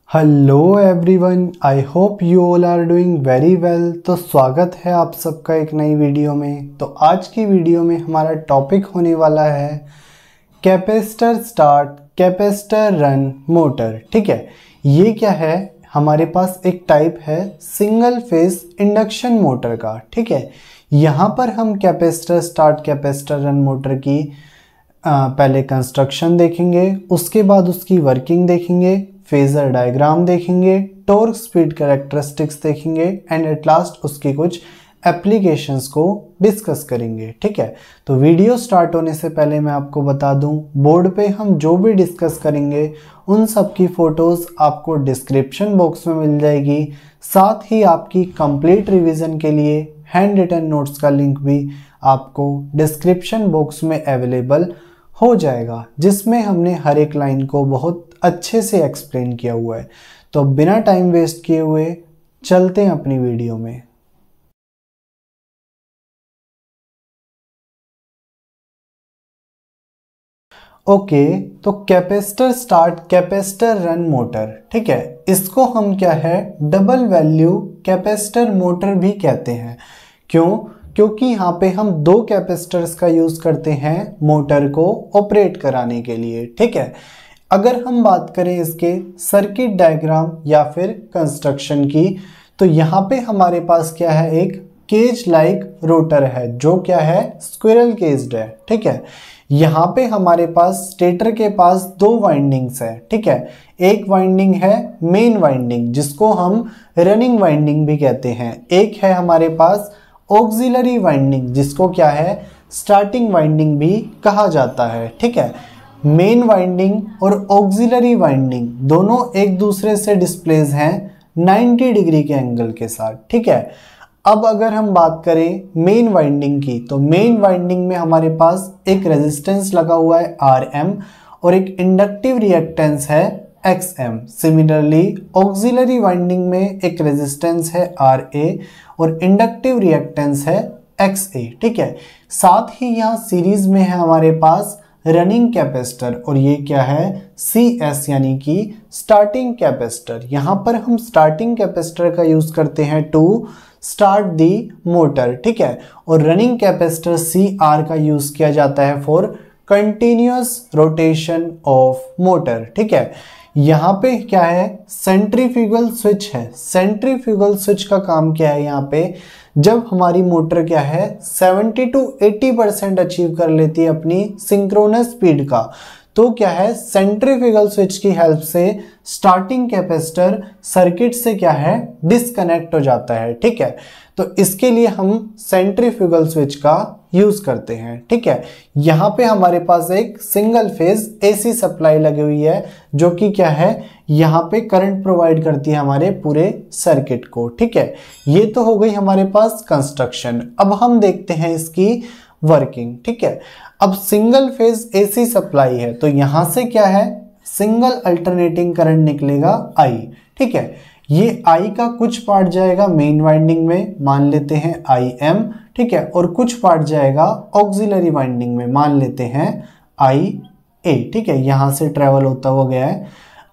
Hello everyone, I hope you all are doing very well. तो स्वागत है आप सबका एक नई वीडियो में। तो आज की वीडियो में हमारा टॉपिक होने वाला है capacitor start capacitor run motor. ठीक है, ये क्या है, हमारे पास एक टाइप है सिंगल फेज इंडक्शन मोटर का। ठीक है, यहाँ पर हम capacitor start capacitor run motor की पहले कंस्ट्रक्शन देखेंगे, उसके बाद उसकी वर्किंग देखेंगे, फेजर डायग्राम देखेंगे, टॉर्क स्पीड कैरेक्टरिस्टिक्स देखेंगे एंड एट लास्ट उसकी कुछ एप्लीकेशंस को डिस्कस करेंगे। ठीक है, तो वीडियो स्टार्ट होने से पहले मैं आपको बता दूं, बोर्ड पे हम जो भी डिस्कस करेंगे उन सब की फ़ोटोज़ आपको डिस्क्रिप्शन बॉक्स में मिल जाएगी। साथ ही आपकी कंप्लीट रिवीजन के लिए हैंड रिटन नोट्स का लिंक भी आपको डिस्क्रिप्शन बॉक्स में अवेलेबल हो जाएगा, जिसमें हमने हर एक लाइन को बहुत अच्छे से एक्सप्लेन किया हुआ है। तो बिना टाइम वेस्ट किए हुए चलते हैं अपनी वीडियो में। ओके, तो capacitor start capacitor run motor, ठीक है, इसको हम क्या है डबल वैल्यू कैपेसिटर मोटर भी कहते हैं। क्यों? क्योंकि यहाँ पे हम दो कैपेसिटर्स का यूज करते हैं मोटर को ऑपरेट कराने के लिए। ठीक है, अगर हम बात करें इसके सर्किट डायग्राम या फिर कंस्ट्रक्शन की, तो यहाँ पे हमारे पास क्या है, एक केज लाइक रोटर है जो क्या है स्क्विरल केज्ड है। ठीक है, यहाँ पे हमारे पास स्टेटर के पास दो वाइंडिंग्स है। ठीक है, एक वाइंडिंग है मेन वाइंडिंग जिसको हम रनिंग वाइंडिंग भी कहते हैं, एक है हमारे पास ऑक्सिलरी वाइंडिंग जिसको क्या है स्टार्टिंग वाइंडिंग भी कहा जाता है। ठीक है, मेन वाइंडिंग और ऑक्सिलरी वाइंडिंग दोनों एक दूसरे से डिस्प्लेस हैं 90 डिग्री के एंगल के साथ। ठीक है, अब अगर हम बात करें मेन वाइंडिंग की, तो मेन वाइंडिंग में हमारे पास एक रेजिस्टेंस लगा हुआ है Rm और एक इंडक्टिव रिएक्टेंस है Xm। सिमिलरली ऑक्सिलरी वाइंडिंग में एक रेजिस्टेंस है Ra और इंडक्टिव रिएक्टेंस है Xa। ठीक है, साथ ही यहाँ सीरीज में है हमारे पास रनिंग कैपेसिटर और ये क्या है CS यानी कि स्टार्टिंग कैपेसिटर। यहाँ पर हम स्टार्टिंग कैपेसिटर का यूज करते हैं टू स्टार्ट दी मोटर। ठीक है, और रनिंग कैपेसिटर CR का यूज किया जाता है for continuous rotation of motor. ठीक है, यहाँ पे क्या है सेंट्रीफ्यूगल स्विच है। सेंट्रीफ्यूगल स्विच का काम क्या है, यहाँ पे जब हमारी मोटर क्या है 70 to 80% अचीव कर लेती है अपनी सिंक्रोनस स्पीड का, तो क्या है सेंट्रीफ्यूगल स्विच की हेल्प से स्टार्टिंग कैपेसिटर सर्किट से क्या है डिस्कनेक्ट हो जाता है। ठीक है, तो इसके लिए हम सेंट्रीफ्यूगल स्विच का यूज करते हैं। ठीक है, यहाँ पे हमारे पास एक सिंगल फेज AC सप्लाई लगी हुई है जो कि क्या है यहाँ पे करंट प्रोवाइड करती है हमारे पूरे सर्किट को। ठीक है, ये तो हो गई हमारे पास कंस्ट्रक्शन। अब हम देखते हैं इसकी वर्किंग। ठीक है, अब सिंगल फेज AC सप्लाई है तो यहां से क्या है सिंगल अल्टरनेटिंग करंट निकलेगा I। ठीक है, ये I का कुछ पार्ट जाएगा मेन वाइंडिंग में, मान लेते हैं IM। ठीक है, और कुछ पार्ट जाएगा ऑक्सिलरी वाइंडिंग में, मान लेते हैं IA। ठीक है, यहां से ट्रेवल होता हुआ गया है।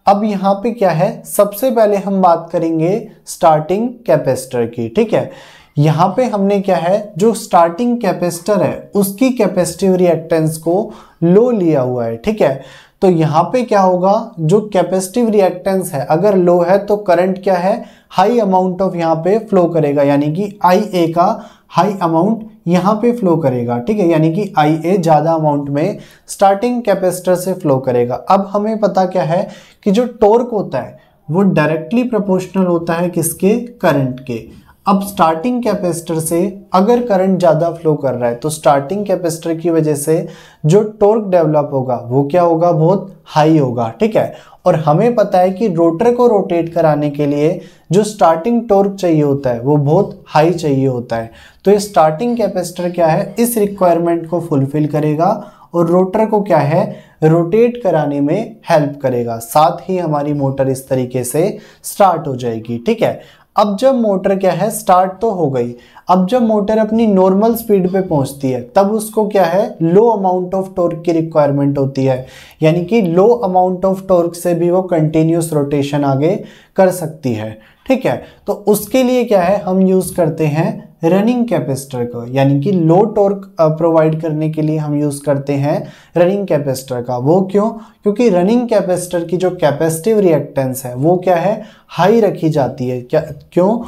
अब यहाँ पे क्या है, सबसे पहले हम बात करेंगे स्टार्टिंग कैपेसिटर की। ठीक है, यहाँ पे हमने क्या है जो स्टार्टिंग कैपेसिटर है उसकी कैपेसिटिव रिएक्टेंस को लो लिया हुआ है। ठीक है, तो यहाँ पे क्या होगा, जो कैपेसिटिव रिएक्टेंस है अगर लो है तो करंट क्या है हाई अमाउंट ऑफ यहाँ पे फ्लो करेगा, यानी कि IA का हाई अमाउंट यहाँ पे फ्लो करेगा। ठीक है, यानी कि IA ज़्यादा अमाउंट में स्टार्टिंग कैपेसिटर से फ्लो करेगा। अब हमें पता क्या है कि जो टॉर्क होता है वो डायरेक्टली प्रोपोर्शनल होता है किसके, करंट के। अब स्टार्टिंग कैपेसिटर से अगर करंट ज़्यादा फ्लो कर रहा है तो स्टार्टिंग कैपेसिटर की वजह से जो टॉर्क डेवलप होगा वो क्या होगा, बहुत हाई होगा। ठीक है, और हमें पता है कि रोटर को रोटेट कराने के लिए जो स्टार्टिंग टॉर्क चाहिए होता है वो बहुत हाई चाहिए होता है। तो ये स्टार्टिंग कैपेसिटर क्या है इस रिक्वायरमेंट को फुलफिल करेगा और रोटर को क्या है रोटेट कराने में हेल्प करेगा। साथ ही हमारी मोटर इस तरीके से स्टार्ट हो जाएगी। ठीक है, अब जब मोटर क्या है स्टार्ट तो हो गई, अब जब मोटर अपनी नॉर्मल स्पीड पे पहुंचती है तब उसको क्या है लो अमाउंट ऑफ टॉर्क की रिक्वायरमेंट होती है, यानी कि लो अमाउंट ऑफ टॉर्क से भी वो कंटिन्यूस रोटेशन आगे कर सकती है। ठीक है, तो उसके लिए क्या है हम यूज करते हैं रनिंग कैपेसिटर को, यानी कि लो टॉर्क प्रोवाइड करने के लिए हम यूज करते हैं रनिंग कैपेसिटर का। वो क्यों? क्योंकि रनिंग कैपेसिटर की जो कैपेसिटिव रिएक्टेंस है वो क्या है हाई रखी जाती है। क्यों?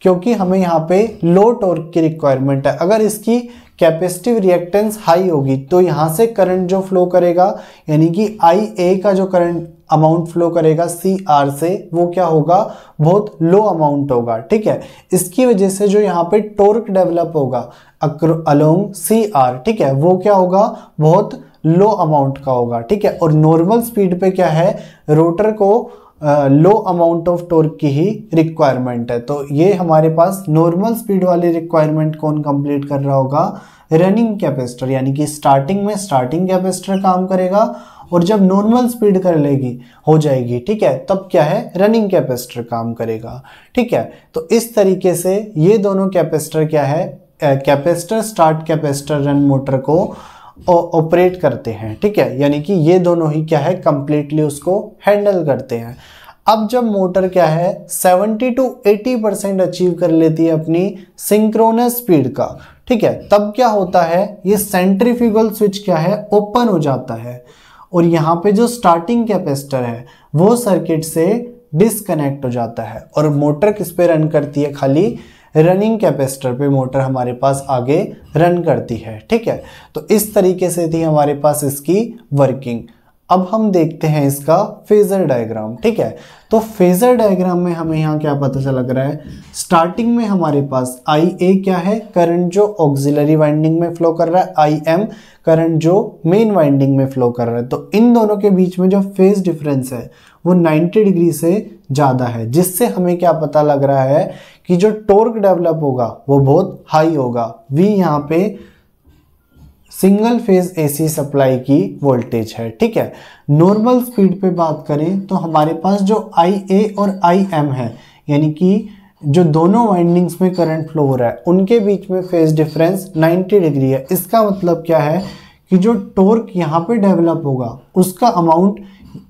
क्योंकि हमें यहाँ पे लो टॉर्क की रिक्वायरमेंट है। अगर इसकी कैपेसिटिव रिएक्टेंस हाई होगी तो यहाँ से करंट जो फ्लो करेगा, यानी कि IA का जो करंट अमाउंट फ्लो करेगा CR से, वो क्या होगा बहुत लो अमाउंट होगा। ठीक है, इसकी वजह से जो यहाँ पे टॉर्क डेवलप होगा अलोंग CR, ठीक है, वो क्या होगा बहुत लो अमाउंट का होगा। ठीक है, और नॉर्मल स्पीड पे क्या है रोटर को लो अमाउंट ऑफ टॉर्क की ही रिक्वायरमेंट है। तो ये हमारे पास नॉर्मल स्पीड वाली रिक्वायरमेंट कौन कंप्लीट कर रहा होगा? रनिंग कैपेसिटर, यानी कि स्टार्टिंग में स्टार्टिंग कैपेसिटर काम करेगा और जब नॉर्मल स्पीड कर लेगी हो जाएगी, ठीक है, तब क्या है रनिंग कैपेसिटर काम करेगा। ठीक है, तो इस तरीके से ये दोनों कैपेसिटर क्या है capacitor start capacitor run motor को ऑपरेट करते हैं। ठीक है, यानी कि ये दोनों ही क्या है कंप्लीटली उसको हैंडल करते हैं। अब जब मोटर क्या है 70 to 80% अचीव कर लेती है अपनी सिंक्रोनस स्पीड का, ठीक है, तब क्या होता है ये सेंट्रीफ्यूगल स्विच क्या है ओपन हो जाता है और यहाँ पे जो स्टार्टिंग कैपेसिटर है वो सर्किट से डिस्कनेक्ट हो जाता है और मोटर किस पे रन करती है? खाली रनिंग कैपेसिटर पे मोटर हमारे पास आगे रन करती है। ठीक है, तो इस तरीके से थी हमारे पास इसकी वर्किंग। अब हम देखते हैं इसका फेजर डायग्राम। ठीक है, तो फेजर डायग्राम में हमें यहाँ क्या पता चल लग रहा है, स्टार्टिंग में हमारे पास IA क्या है करंट जो ऑक्सिलरी वाइंडिंग में फ्लो कर रहा है, IM करंट जो मेन वाइंडिंग में फ्लो कर रहा है। तो इन दोनों के बीच में जो फेज डिफरेंस है वो 90 डिग्री से ज़्यादा है, जिससे हमें क्या पता लग रहा है कि जो टॉर्क डेवलप होगा वो बहुत हाई होगा। V यहाँ पे सिंगल फेज AC सप्लाई की वोल्टेज है। ठीक है, नॉर्मल स्पीड पे बात करें तो हमारे पास जो IA और IM है, यानी कि जो दोनों वाइंडिंग्स में करंट फ्लो हो रहा है उनके बीच में फेज डिफरेंस 90 डिग्री है। इसका मतलब क्या है कि जो टॉर्क यहाँ पे डेवलप होगा उसका अमाउंट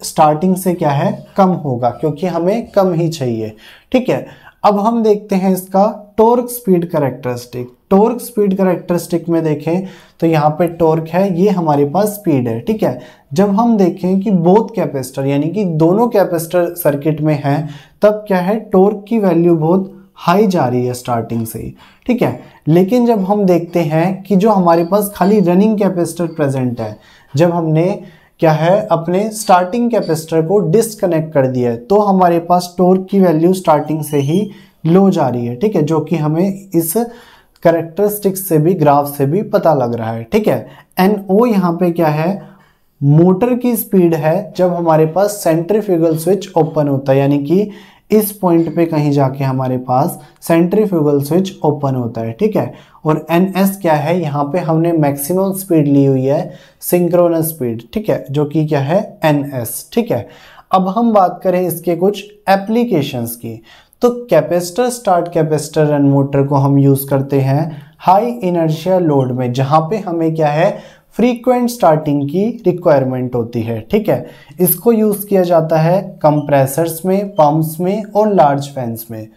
स्टार्टिंग से क्या है कम होगा, क्योंकि हमें कम ही चाहिए। ठीक है, अब हम देखते हैं इसका torque speed characteristic. Torque speed characteristic में देखें तो यहाँ पे टॉर्क है, ये हमारे पास स्पीड है। ठीक है, जब हम देखें कि बोथ कैपेसिटर यानी कि दोनों कैपेसिटर सर्किट में हैं तब क्या है टॉर्क की वैल्यू बहुत हाई जा रही है स्टार्टिंग से ही। ठीक है, लेकिन जब हम देखते हैं कि जो हमारे पास खाली रनिंग कैपेसिटर प्रेजेंट है, जब हमने क्या है अपने स्टार्टिंग कैपेसिटर को डिस्कनेक्ट कर दिया है तो हमारे पास टॉर्क की वैल्यू स्टार्टिंग से ही लो जा रही है। ठीक है, जो कि हमें इस कैरेक्टरिस्टिक्स से भी ग्राफ से भी पता लग रहा है। ठीक है, NO यहाँ पे क्या है मोटर की स्पीड है जब हमारे पास सेंट्रीफ्यूगल स्विच ओपन होता है, यानी कि इस पॉइंट पे कहीं जाके हमारे पास सेंट्रीफ्यूगल स्विच ओपन होता है। ठीक है, और NS क्या है यहाँ पे हमने मैक्सिमम स्पीड ली हुई है सिंक्रोनस स्पीड। ठीक है, जो कि क्या है NS। ठीक है, अब हम बात करें इसके कुछ एप्लीकेशंस की, तो capacitor start capacitor run motor को हम यूज करते हैं हाई इनर्शिया लोड में, जहां पे हमें क्या है फ्रीक्वेंट स्टार्टिंग की रिक्वायरमेंट होती है। ठीक है, इसको यूज किया जाता है कंप्रेसर्स में, पंप्स में और लार्ज फैंस में।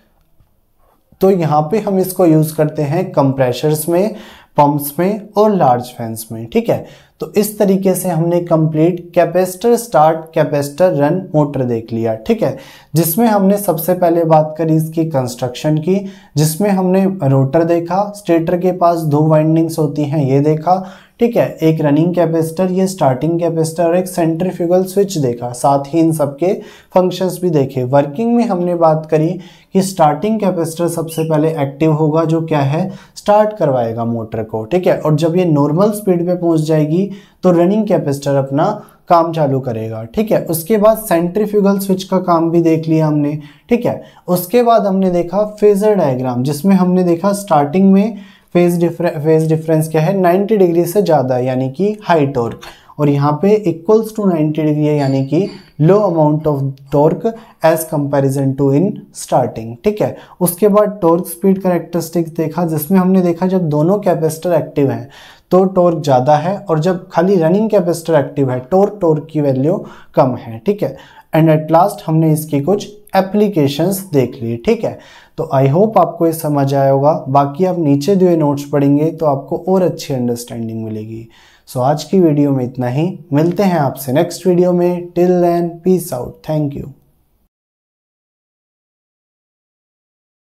तो यहाँ पे हम इसको यूज करते हैं कंप्रेसर्स में, पंप्स में और लार्ज फैंस में। ठीक है, तो इस तरीके से हमने complete capacitor start capacitor run motor देख लिया। ठीक है, जिसमें हमने सबसे पहले बात करी इसकी कंस्ट्रक्शन की, जिसमें हमने रोटर देखा, स्टेटर के पास दो वाइंडिंग्स होती हैं ये देखा। ठीक है, एक रनिंग कैपेसिटर, ये स्टार्टिंग कैपेसिटर और एक सेंट्रीफ्यूगल स्विच देखा, साथ ही इन सबके फंक्शंस भी देखे। वर्किंग में हमने बात करी कि स्टार्टिंग कैपेसिटर सबसे पहले एक्टिव होगा, जो क्या है स्टार्ट करवाएगा मोटर को। ठीक है, और जब ये नॉर्मल स्पीड पे पहुंच जाएगी तो रनिंग कैपेसिटर अपना काम चालू करेगा। ठीक है, उसके बाद सेंट्रीफ्यूगल स्विच का काम भी देख लिया हमने। ठीक है, उसके बाद हमने देखा फेजर डायग्राम, जिसमें हमने देखा स्टार्टिंग में फेज डिफरेंस क्या है 90 डिग्री से ज़्यादा, यानी कि हाई टॉर्क, और यहाँ पे इक्वल्स टू 90 डिग्री है, यानी कि low amount of torque as comparison to in starting. ठीक है, उसके बाद टॉर्क स्पीड कैरेक्टरिस्टिक्स देखा, जिसमें हमने देखा जब दोनों कैपेसिटर एक्टिव हैं तो टॉर्क ज़्यादा है, और जब खाली रनिंग कैपेसिटर एक्टिव है टॉर्क की वैल्यू कम है। ठीक है, एंड एट लास्ट हमने इसकी कुछ एप्लीकेशंस देख ली। ठीक है, तो आई होप आपको ये समझ आया होगा। बाकी आप नीचे दिए नोट्स पढ़ेंगे तो आपको और अच्छी अंडरस्टैंडिंग मिलेगी। सो आज की वीडियो में इतना ही, मिलते हैं आपसे नेक्स्ट वीडियो में। Till then peace out, thank you.